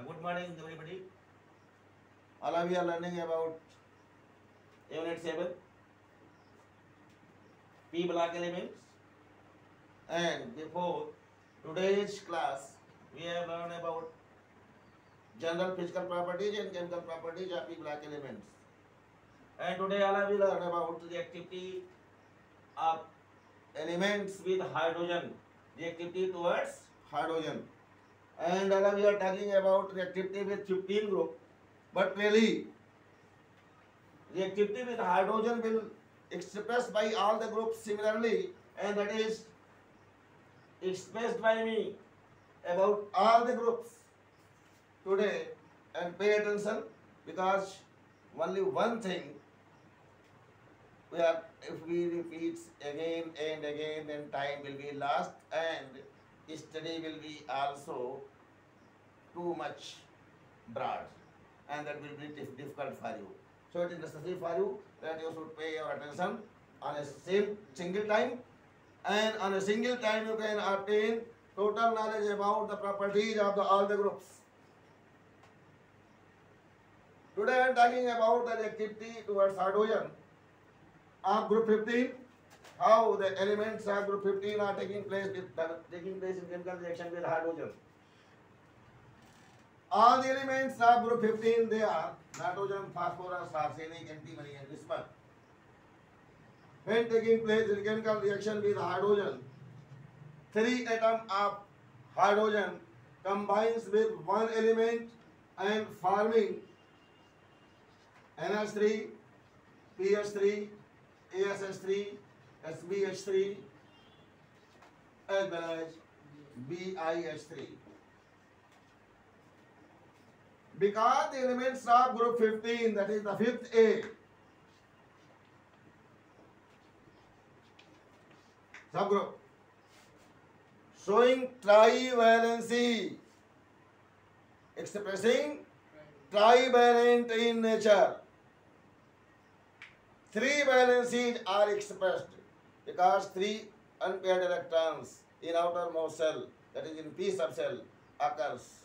Good morning, everybody. All of you are learning about Unit 7, P block elements. And before today's class, we have learned about general physical properties and chemical properties of P block elements. And today all of you learn about the activity of elements with hydrogen, the activity towards hydrogen. And all of you are talking about reactivity with 15 group, but really reactivity with hydrogen will expressed by all the groups similarly, and that is expressed by me about all the groups today. And pay attention, because only one thing we are, if we repeat again and again, then time will be lost and study will be also too much broad, and that will be difficult for you. So it is necessary for you that you should pay your attention on a single time, and on a single time you can obtain total knowledge about the properties of all the groups. Today I am talking about the reactivity towards hydrogen of group 15, how the elements of group 15 are taking place in chemical reaction with hydrogen. All the elements of group 15, they are nitrogen, phosphorus, arsenic, antimony, and bismuth. When taking place in chemical reaction with hydrogen, 3 atoms of hydrogen combines with one element and forming NH3, PH3, ASH3, SBH3, as well as BiH3. Because the elements of group 15, that is the fifth A, subgroup, showing trivalency, expressing trivalent in nature. 3 valencies are expressed because 3 unpaired electrons in outermost cell, that is in P subcell, occurs.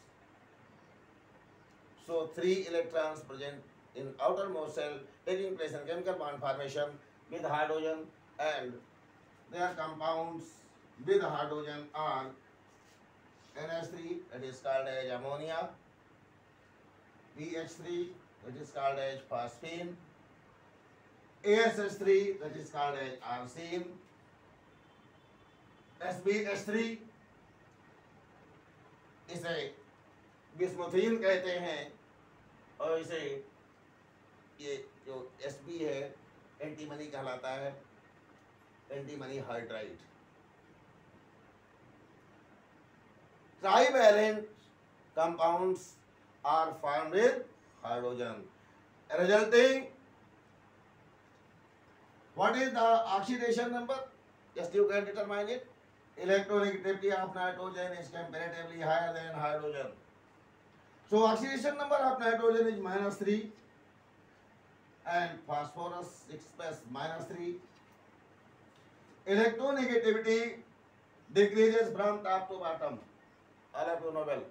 So 3 electrons present in outermost cell taking place in chemical bond formation with hydrogen, and their compounds with hydrogen are NH3, that is called as ammonia, BH3, that is called as phosphine, ASH3, that is called as arsine, SBH3 इसे बिस्मुथीन कहते हैं, और इसे ये जो Sb है antimony कहलाता है, antimony hydride. Trivalent compounds are formed with hydrogen, resulting. What is the oxidation number? Just you can determine it. Electronegativity of nitrogen is comparatively higher than hydrogen. So oxidation number of nitrogen is -3, and phosphorus express -3. Electronegativity decreases from top to bottom. All of you know well.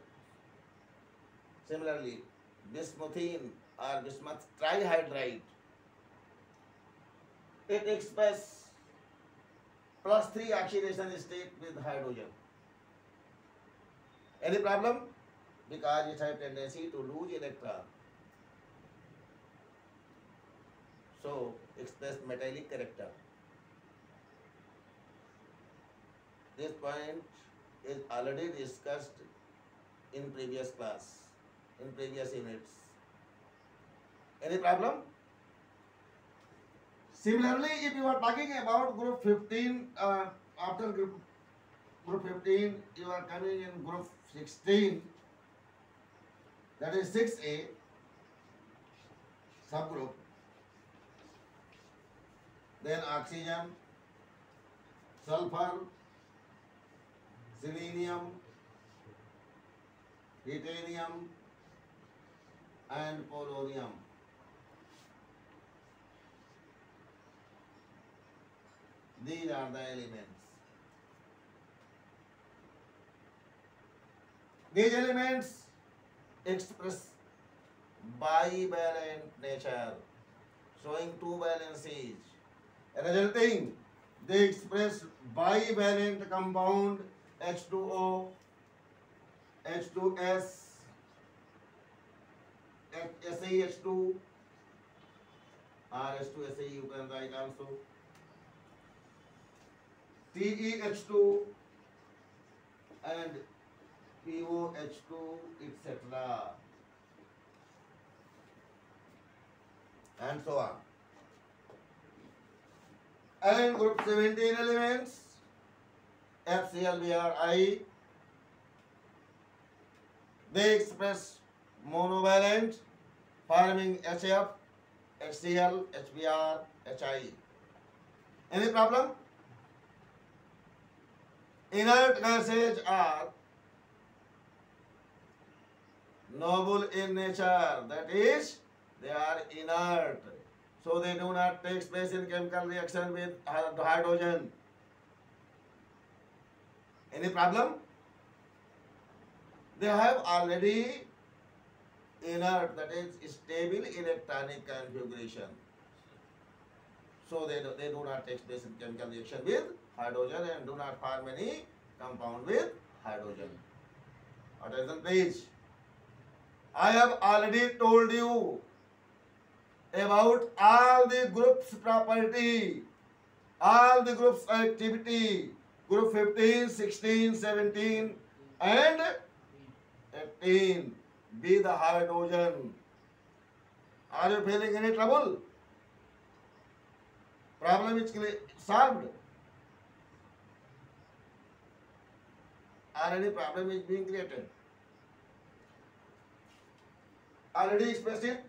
Similarly, bismuthine or bismuth trihydride, it expresses +3 oxidation state with hydrogen. Any problem? Because it has tendency to lose electron. So express metallic character. This point is already discussed in previous class, in previous units. Any problem? Similarly, if you are talking about group 15, after group 15, you are coming in group 16, that is 6A, subgroup. Then oxygen, sulfur, selenium, titanium, and polonium. These are the elements. These elements express bivalent nature, showing two valencies. Resulting, they express bivalent compound H2O, H2S, SaH2, or H2SA you can write also, TeH2 and POH2, etc. and so on. And group 17 elements, FClBrI, they express monovalent, forming HF, HCl, HBr, HI. Any problem? Inert gases are noble in nature, that is, they are inert, so they do not take place in chemical reaction with hydrogen. Any problem? They have already inert, that is stable electronic configuration, so they do not take place in chemical reaction with hydrogen and do not form any compound with hydrogen. Attention please. I have already told you about all the groups property, all the groups activity, group 15, 16, 17 and 18. Be the hydrogen. Are you feeling any trouble? Problem is solved. Or any problem is being created? Already expressed it.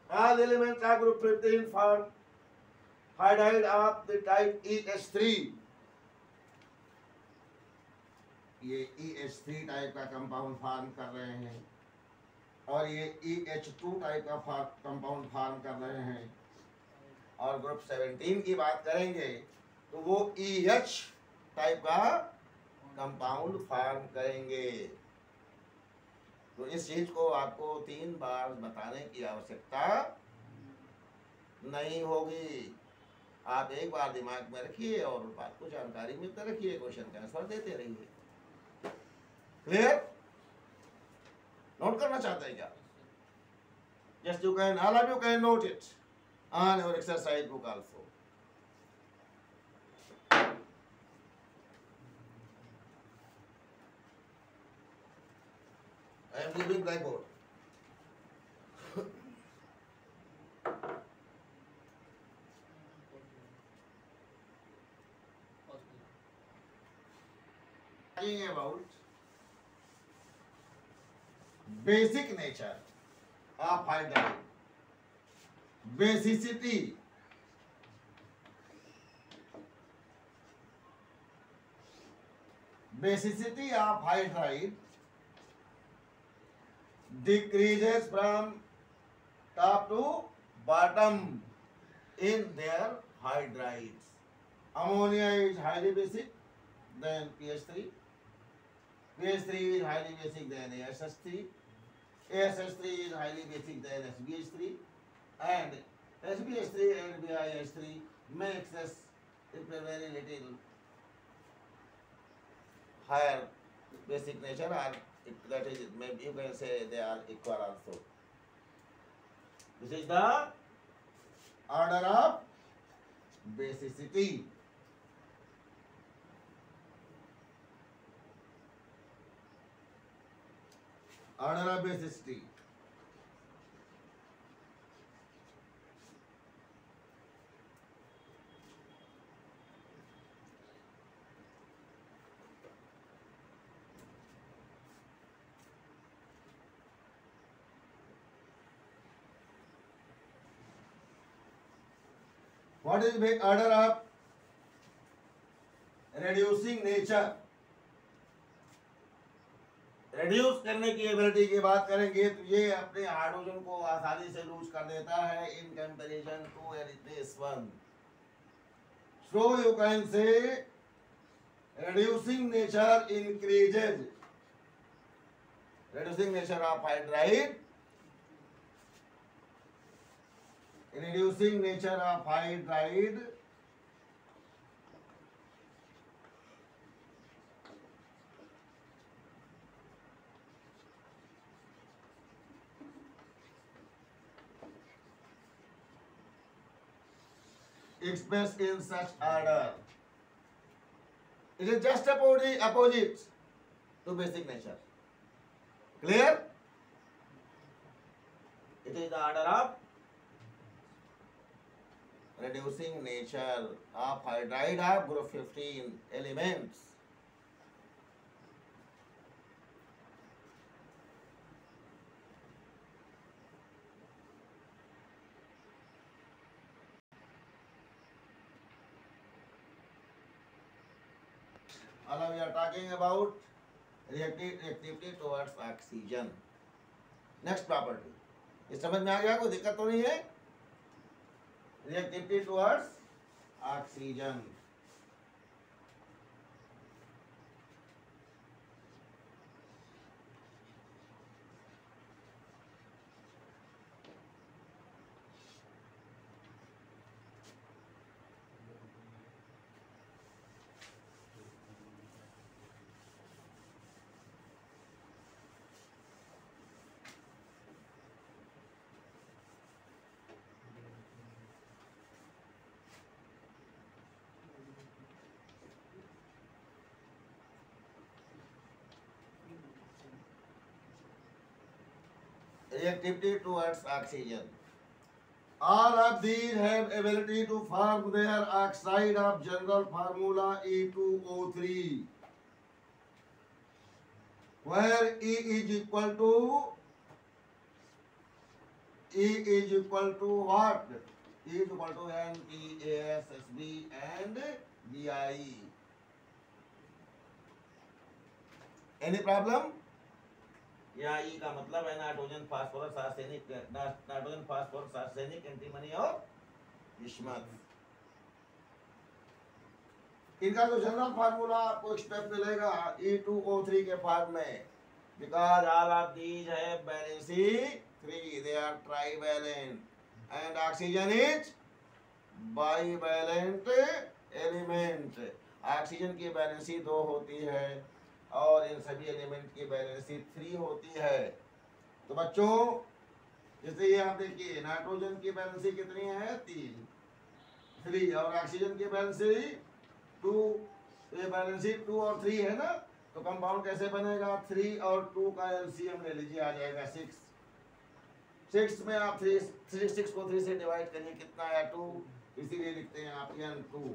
All elements are group 15 for hydride of the type EH3. ये EH3 type का compound form कर रहे हैं और ये EH2 type का compound form कर रहे हैं। और ग्रुप 17 की बात करेंगे तो वो EH टाइप का कंपाउंड फॉर्म करेंगे। तो इस चीज को आपको 3 बार बताने की आवश्यकता नहीं होगी। आप एक बार दिमाग में रखिए और बात को जानकारी मिलते रखिए, क्वेश्चन का आंसर देते रहिए। क्लियर? नोट करना चाहते हैं क्या? Just you can, all of you can note it on your exercise book also. I am giving blackboard. Talking about basic nature of hydride, basicity, of hydride decreases from top to bottom in their hydrides. Ammonia is highly basic, then pH3. pH3 is highly basic, then ASH3. ASH3 is highly basic, then SBH3. And SBH3 and BiH3 may access if a very little higher basic nature, or that is, maybe you can say they are equal also. This is the order of basicity. Order of basicity. What is the order of reducing nature? Reduce करने की ability की बात करेंगे तो ये अपने hydrogen को आसानी से लूज कर देता है in comparison to this one. So you can say reducing nature increases reducing nature of hydride, reducing nature of hydride expressed in such order. It is just opposite to basic nature. Clear? It is the order of reducing nature of hydride of group 15 elements. Now we are talking about reactivity towards oxygen. Next property. इस समझ में आ गया? कोई दिक्कत तो नहीं है? Reactivity towards oxygen. Reactivity towards oxygen. All of these have ability to form their oxide of general formula E2O3, where E is equal to what? E is equal to NPASSB and BIE. Any problem? यहाँ ई का मतलब है nitrogen phosphorus arsenic, nitrogen phosphorus arsenic, antimony और bismuth. इनका जो general formula आपको expect मिलेगा E2O3 के फॉर्म में, because all of these have valency 3, they are trivalent and oxygen is bivalent element. Oxygen की वैलेंसी 2 होती है और इन सभी एलिमेंट की वैलेंसी 3 होती है। तो बच्चों जैसे ये आप देखिए नाइट्रोजन की वैलेंसी कितनी है? 3 और ऑक्सीजन की वैलेंसी 2। ये वैलेंसी 2 और 3 है ना, तो कंपाउंड कैसे बनेगा? 3 और 2 का एलसीएम ले लीजिए, आ जाएगा 6। 6 में आप 6 को 3 से डिवाइड करिए, कितना आया? 2, इसीलिए लिखते हैं आप N2।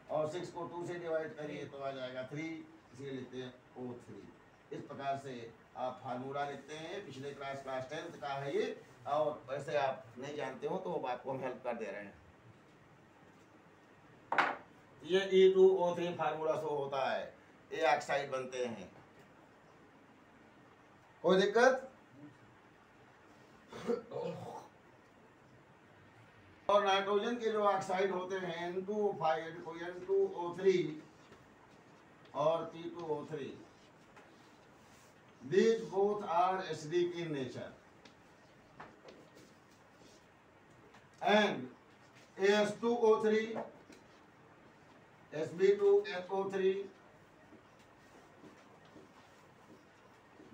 और 6 को 2 से डिवाइड करिए तो आ जाएगा 3, इसलिए लिखते हैं O3। इस प्रकार से आप फार्मूला लिखते हैं। पिछले क्लास 10th का है ये, और वैसे आप नहीं जानते हो तो आपको हम हेल्प कर दे रहे हैं। ये E2O3 फार्मूला शो होता है, ये ऑक्साइड बनते हैं। कोई दिक्कत? और नाइट्रोजन के जो ऑक्साइड होते हैं N2O3 और P2O3, these both are acidic in nature, and AS2O3, Sb2SO3,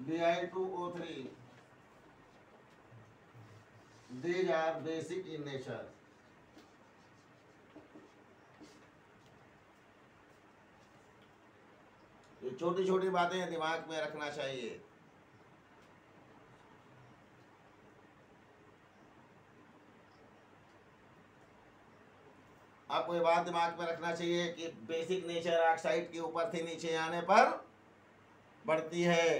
Bi2O3, these are basic in nature. ये छोटी छोटी बातें दिमाग में रखना चाहिए। आपको ये बात दिमाग में रखना चाहिए कि बेसिक नेचर ऑक्साइड के ऊपर से नीचे आने पर बढ़ती है,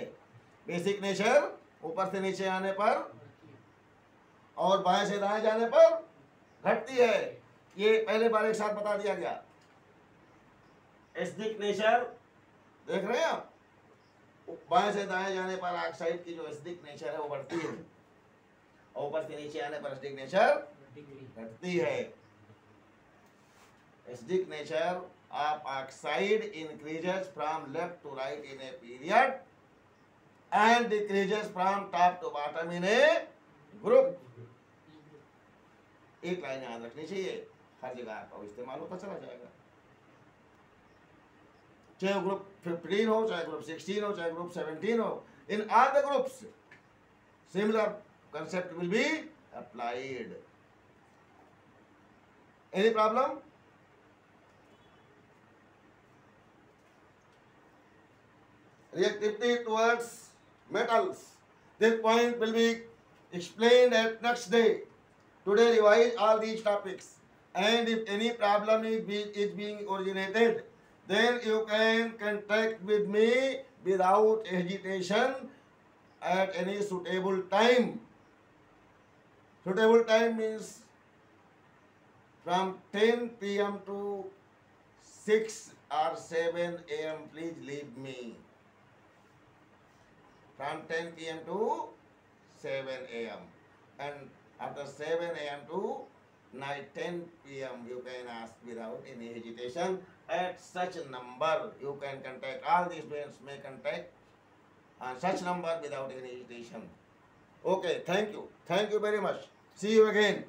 बेसिक नेचर ऊपर से नीचे आने पर और बाएं से दाएं जाने पर घटती है। ये पहले बार एक साथ बता दिया गया। एसिडिक नेचर देख रहे हैं आप, बाएं से दाएं जाने पर ऑक्साइड की जो एसिडिक नेचर है वो बढ़ती है, और ऊपर से नीचे आने पर एसिडिक नेचर घटती है। Acidic nature of oxide increases from left to right in a period and decreases from top to bottom in a group. एक लाइन याद रखनी चाहिए, हर जगह आपका इस्तेमाल होता चला जाएगा, चाहे ग्रुप 15 हो, चाहे ग्रुप 16 हो, चाहे ग्रुप 17 हो. In all the groups, similar concept will be applied. Any problem? Reactivity towards metals. This point will be explained at next day. Today revise all these topics, and if any problem is being originated, then you can contact with me without hesitation at any suitable time. Suitable time means from 10 p.m. to 6 or 7 a.m. Please leave me. From 10 p.m. to 7 a.m. and after 7 a.m. to night 10 p.m. you can ask without any hesitation at such number. You can contact, all the students may contact on such number without any hesitation. Okay, thank you very much. See you again.